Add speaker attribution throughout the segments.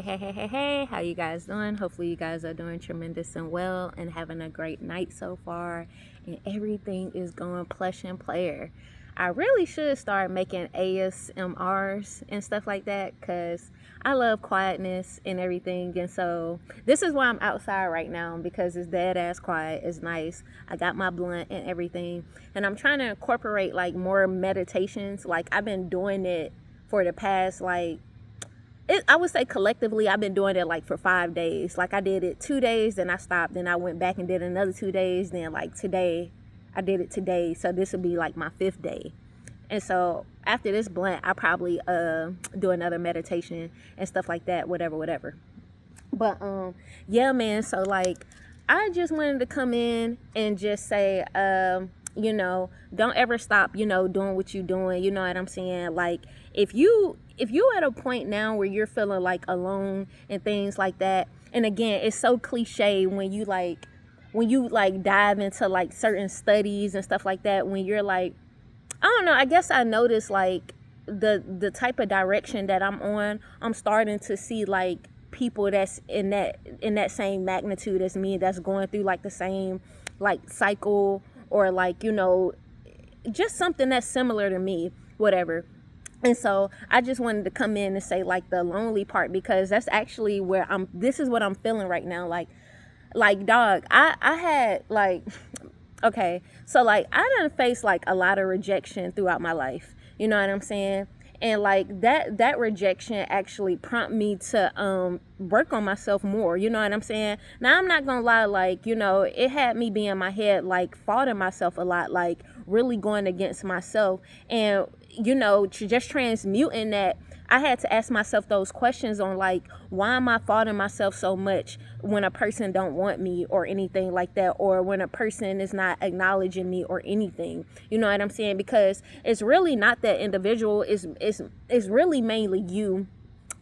Speaker 1: Hey, how you guys doing? Hopefully you guys are doing tremendous and well and having a great night so far and everything is going plush and player. I really should start making ASMRs and stuff like that because I love quietness and everything. And so this is why I'm outside right now, because it's dead ass quiet. It's nice. I got my blunt and everything. And I'm trying to incorporate like more meditations. Like I've been doing it for the past I would say collectively I've been doing it like for 5 days. Like I did it 2 days, then I stopped, then I went back and did another 2 days, then like today I did it today, so this will be like my 5th day. And so after this blunt I probably do another meditation and stuff like that, whatever. But yeah, man, so like I just wanted to come in and just say don't ever stop, doing what you're doing. You know what I'm saying? Like if you at a point now where you're feeling like alone and things like that, and again, it's so cliche when you dive into like certain studies and stuff like that, when you're like, I don't know, I guess I noticed like the type of direction that I'm on, I'm starting to see like people that's in that same magnitude as me, that's going through like the same like cycle, or like, just something that's similar to me, whatever. And so I just wanted to come in and say like the lonely part, because that's actually where this is what I'm feeling right now. Like dog, I had like, okay, so like I done faced like a lot of rejection throughout my life. You know what I'm saying? And like that rejection actually prompted me to work on myself more. You know what I'm saying? Now I'm not gonna lie, like, it had me be in my head, like faulting myself a lot, like really going against myself. And just transmuting that, I had to ask myself those questions on like, why am I faulting myself so much when a person don't want me or anything like that, or when a person is not acknowledging me or anything. You know what I'm saying? Because it's really not that individual. It's really mainly you,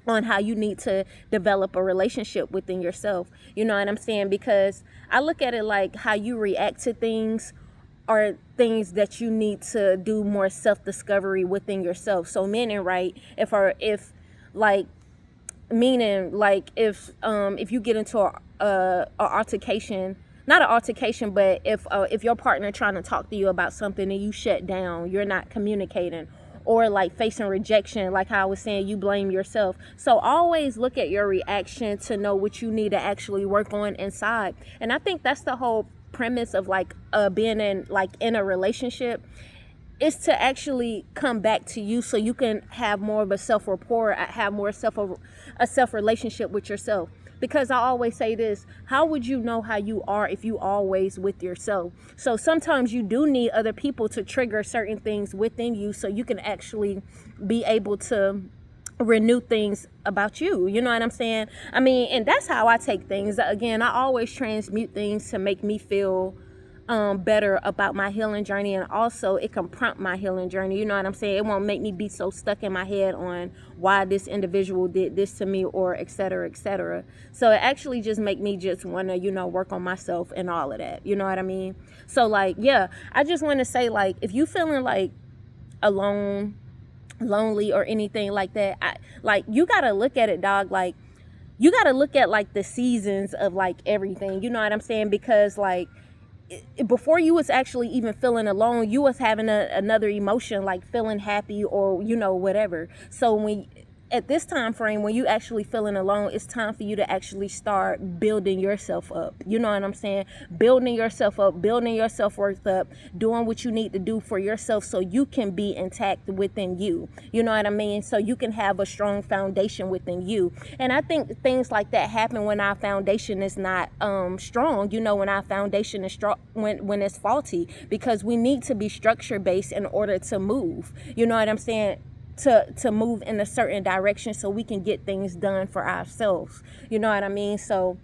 Speaker 1: on how you need to develop a relationship within yourself. You know what I'm saying? Because I look at it like how you react to things are things that you need to do more self-discovery within yourself. So meaning, right, if you get into a altercation, not an altercation, but if your partner trying to talk to you about something and you shut down, you're not communicating, or like facing rejection, like how I was saying, you blame yourself. So always look at your reaction to know what you need to actually work on inside. And I think that's the whole premise of like being in a relationship, is to actually come back to you, so you can have more of a self-rapport, have more a self relationship with yourself. Because I always say this, how would you know how you are if you always with yourself? So sometimes you do need other people to trigger certain things within you, so you can actually be able to renew things about you. You know what I'm saying? I mean, and that's how I take things. Again, I always transmute things to make me feel better about my healing journey, and also it can prompt my healing journey. You know what I'm saying? It won't make me be so stuck in my head on why this individual did this to me, or et cetera, et cetera. So it actually just make me just want to work on myself and all of that. You know what I mean? So like, yeah, I just want to say, like, if you feeling like alone, lonely, or anything like that, you gotta look at it, dog. Like, you gotta look at like the seasons of like everything. You know what I'm saying? Because like, before you was actually even feeling alone, you was having another emotion, like feeling happy, or whatever. So when at this time frame, when you actually feeling alone, it's time for you to actually start building yourself up. You know what I'm saying? Building yourself up, building your self-worth up, doing what you need to do for yourself, so you can be intact within you. You know what I mean? So you can have a strong foundation within you. And I think things like that happen when our foundation is not strong. When our foundation is strong, when it's faulty, because we need to be structure based in order to move. You know what I'm saying? To move in a certain direction, so we can get things done for ourselves. You know what I mean? So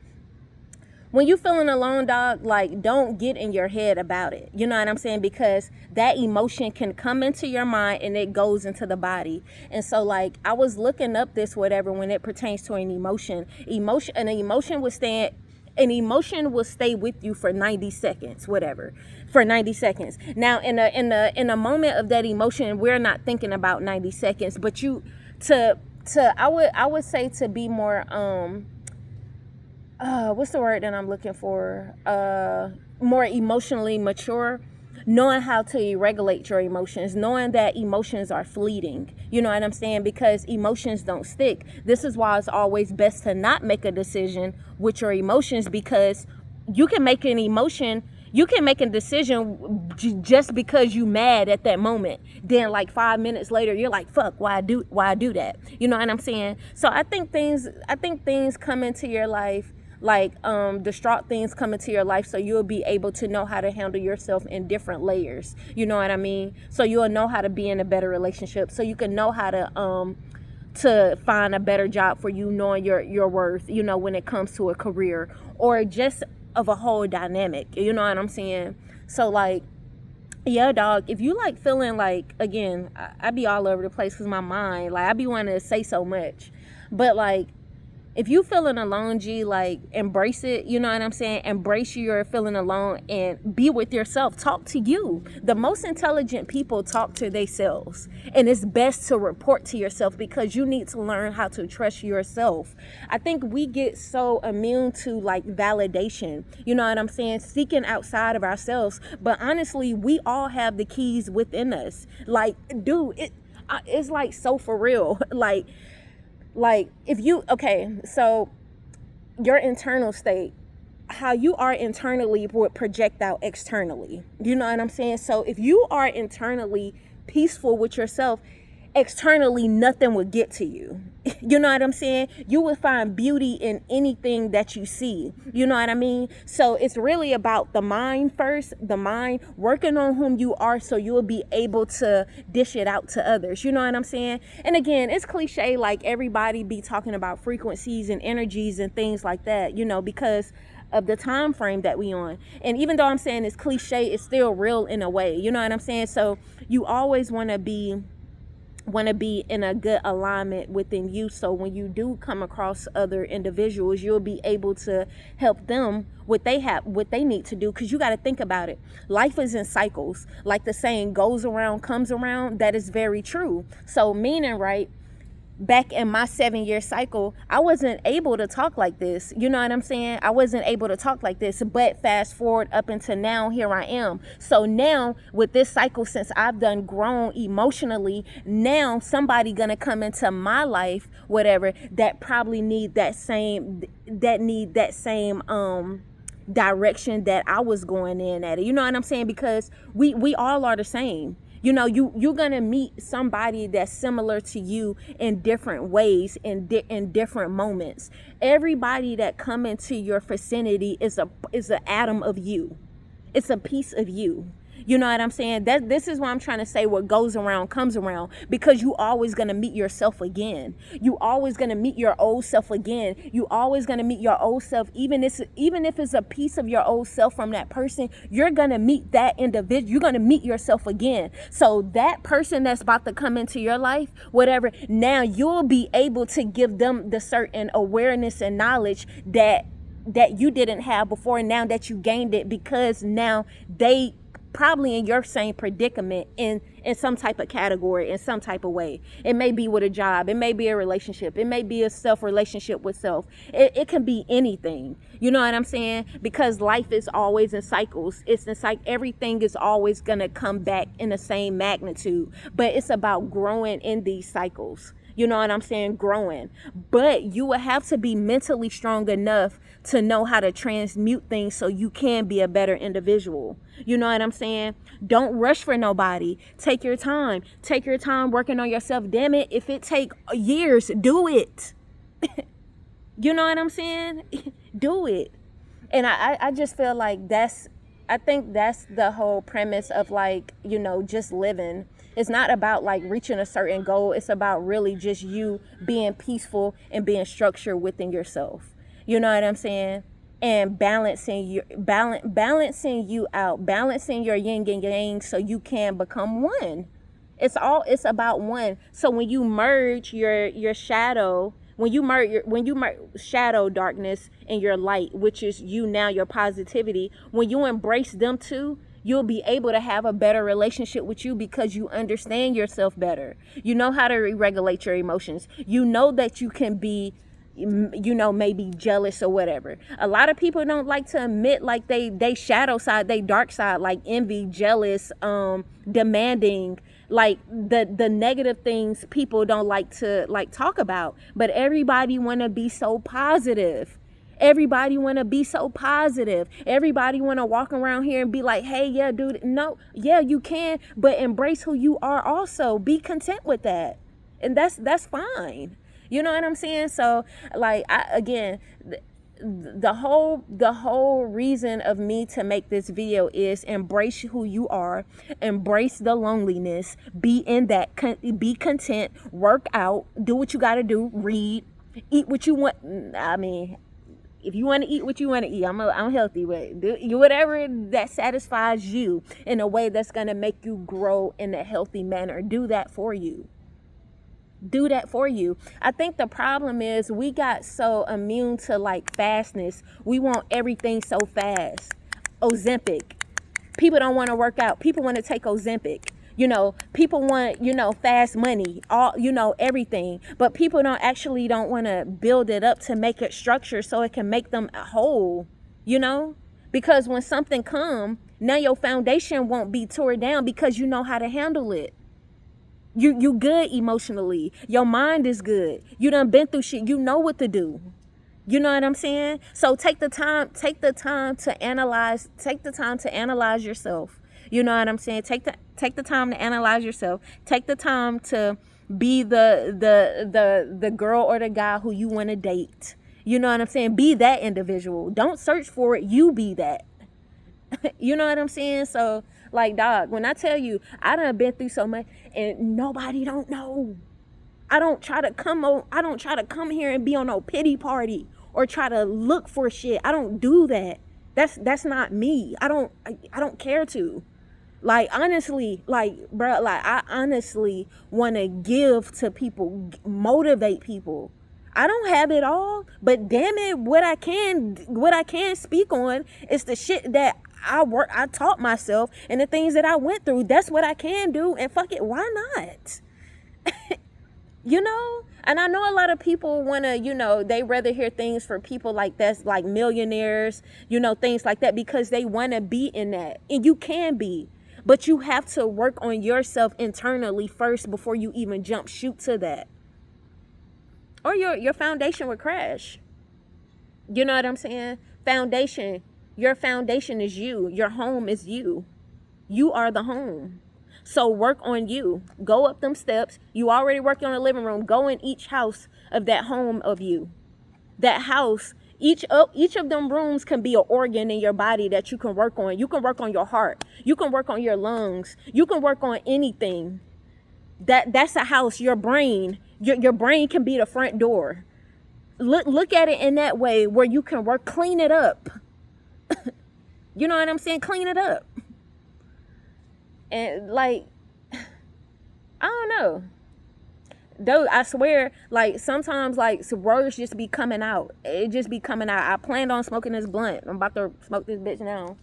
Speaker 1: when you feeling alone, dog, like, don't get in your head about it. You know what I'm saying? Because that emotion can come into your mind and it goes into the body. And so like, I was looking up this whatever when it pertains to an emotion. An emotion will stay with you for 90 seconds, whatever, for 90 seconds. Now, in a moment of that emotion, we're not thinking about 90 seconds, but to I would say to be more what's the word that I'm looking for? More emotionally mature, knowing how to regulate your emotions, knowing that emotions are fleeting. You know what I'm saying? Because emotions don't stick. This is why it's always best to not make a decision with your emotions, because you can make an emotion, you can make a decision just because you mad at that moment. Then like 5 minutes later, you're like, fuck, why I do that? You know what I'm saying? So I think things come into your life, like distraught things come into your life, so you'll be able to know how to handle yourself in different layers. You know what I mean? So you'll know how to be in a better relationship, so you can know how to find a better job for you, knowing your worth, you know, when it comes to a career or just of a whole dynamic. You know what I'm saying? So like, yeah, dog, if you like feeling like, again, I be all over the place because my mind, like, I be wanting to say so much, but like, if you feeling alone, G, like, embrace it. You know what I'm saying? Embrace your feeling alone and be with yourself. Talk to you. The most intelligent people talk to themselves. And it's best to report to yourself, because you need to learn how to trust yourself. I think we get so immune to like validation. You know what I'm saying? Seeking outside of ourselves. But honestly, we all have the keys within us. Like, dude, it's like so for real. Like if you, okay, so your internal state, how you are internally would project out externally. You know what I'm saying? So if you are internally peaceful with yourself, externally nothing would get to you. You know what I'm saying? You would find beauty in anything that you see. You know what I mean? So it's really about the mind first, the mind working on whom you are, so you'll be able to dish it out to others. You know what I'm saying? And again, it's cliche, like everybody be talking about frequencies and energies and things like that, you know, because of the time frame that we on. And even though I'm saying it's cliche, it's still real in a way. You know what I'm saying? So you always want to be in a good alignment within you, so when you do come across other individuals, you'll be able to help them what they need to do. Because you got to think about it, life is in cycles, like the saying goes around comes around. That is very true. So meaning, right, back in my 7-year cycle, I wasn't able to talk like this. You know what I'm saying? I wasn't able to talk like this. But fast forward up until now, here I am. So now with this cycle, since I've done grown emotionally, now somebody gonna come into my life, whatever, that probably need that same direction that I was going in at it. You know what I'm saying? Because we all are the same. You know, you're gonna meet somebody that's similar to you in different ways, in different moments. Everybody that come into your vicinity is an atom of you. It's a piece of you. You know what I'm saying? This is why I'm trying to say what goes around comes around, because you always gonna meet yourself again. You always gonna meet your old self again. You always gonna meet your old self, even if it's a piece of your old self from that person. You're gonna meet that individual. You're gonna meet yourself again. So that person that's about to come into your life, whatever, now you'll be able to give them the certain awareness and knowledge that you didn't have before. Now that you gained it, because now they probably in your same predicament, in some type of category, in some type of way. It may be with a job, it may be a relationship, it may be a self relationship with self. It can be anything. You know what I'm saying? Because life is always in cycles. It's like everything is always gonna come back in the same magnitude, but it's about growing in these cycles. You know what I'm saying? Growing. But you will have to be mentally strong enough to know how to transmute things so you can be a better individual. You know what I'm saying? Don't rush for nobody. Take your time. Take your time working on yourself. Damn it, if it take years, do it. You know what I'm saying? Do it. And I just feel like I think that's the whole premise of, like, you know, just living. It's not about like reaching a certain goal. It's about really just you being peaceful and being structured within yourself. You know what I'm saying? And balancing you out, balancing your yin and yang, so you can become one. It's about one. So when you merge your shadow, when you merge shadow, darkness, and your light, which is you now, your positivity, when you embrace them two, You'll be able to have a better relationship with you because you understand yourself better. You know how to regulate your emotions. You know that you can be, you know, maybe jealous or whatever. A lot of people don't like to admit like they shadow side, they dark side, like envy, jealous, demanding, like the negative things people don't like to like talk about. But everybody want to be so positive. Everybody want to be so positive. Everybody want to walk around here and be like, hey, yeah, dude. No, yeah, you can, but embrace who you are also. Be content with that. And that's fine. You know what I'm saying? So like, the whole reason of me to make this video is embrace who you are, embrace the loneliness, be in that, be content, work out, do what you got to do, read, eat what you want. I mean, if you want to eat what you want to eat, I'm healthy, but do whatever that satisfies you in a way that's going to make you grow in a healthy manner. Do that for you. Do that for you. I think the problem is we got so immune to like fastness. We want everything so fast. Ozempic. People don't want to work out. People want to take Ozempic. You know, people want, you know, fast money, all, you know, everything. But people don't want to build it up to make it structured so it can make them whole, you know? Because when something comes, now your foundation won't be torn down because you know how to handle it. You good emotionally. Your mind is good. You done been through shit. You know what to do. You know what I'm saying? So take the time to analyze yourself. You know what I'm saying? Take the time to analyze yourself. Take the time to be the girl or the guy who you want to date. You know what I'm saying? Be that individual. Don't search for it. You be that. You know what I'm saying? So like, dog, when I tell you I done been through so much and nobody don't know. I don't try to come here and be on no pity party or try to look for shit. I don't do that. That's not me. I don't care to. Like, honestly, like, bro, like, I honestly want to give to people, motivate people. I don't have it all, but damn it, what I can speak on is the shit that I taught myself and the things that I went through. That's what I can do, and fuck it, why not? You know? And I know a lot of people want to, you know, they rather hear things for people like that's like millionaires, you know, things like that, because they want to be in that. And you can be. But you have to work on yourself internally first before you even shoot to that. Or your foundation would crash. You know what I'm saying? Foundation. Your foundation is you. Your home is you. You are the home. So work on you. Go up them steps. You already worked on the living room. Go in each house of that home of you. That house, each of them rooms can be an organ in your body that you can work on. You can work on your heart. You can work on your lungs. You can work on anything. That's a house. Your brain. Your brain can be the front door. Look at it in that way where you can work. Clean it up. You know what I'm saying? Clean it up. And like, I don't know. Though I swear, like sometimes like some words just be coming out. It just be coming out. I planned on smoking this blunt. I'm about to smoke this bitch now.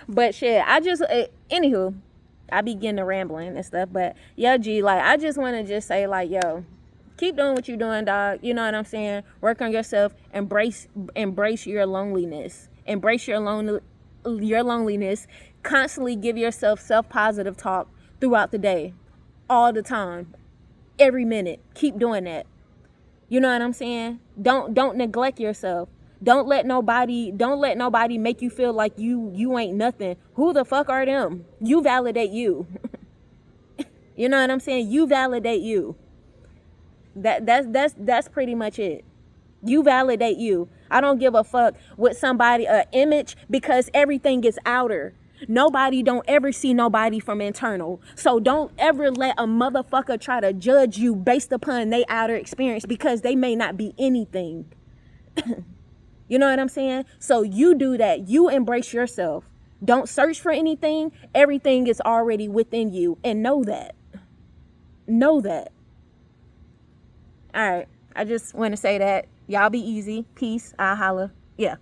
Speaker 1: But shit, anywho, I be getting to rambling and stuff. But yo, G, like I just want to just say like, yo, keep doing what you're doing, dog. You know what I'm saying? Work on yourself. Embrace your loneliness. Embrace your loneliness. Constantly give yourself self-positive talk throughout the day, all the time, every minute. Keep doing that. You know what I'm saying? Don't neglect yourself. Don't let nobody make you feel like you ain't nothing. Who the fuck are them? You validate you. You know what I'm saying? You validate you. That's pretty much it. You validate you. I don't give a fuck with somebody image, because everything is outer. Nobody don't ever see nobody from internal. So don't ever let a motherfucker try to judge you based upon their outer experience, because they may not be anything. You know what I'm saying? So you do that. You embrace yourself. Don't search for anything. Everything is already within you. And know that. Know that. All right. I just want to say that. Y'all be easy. Peace. I'll holla. Yeah.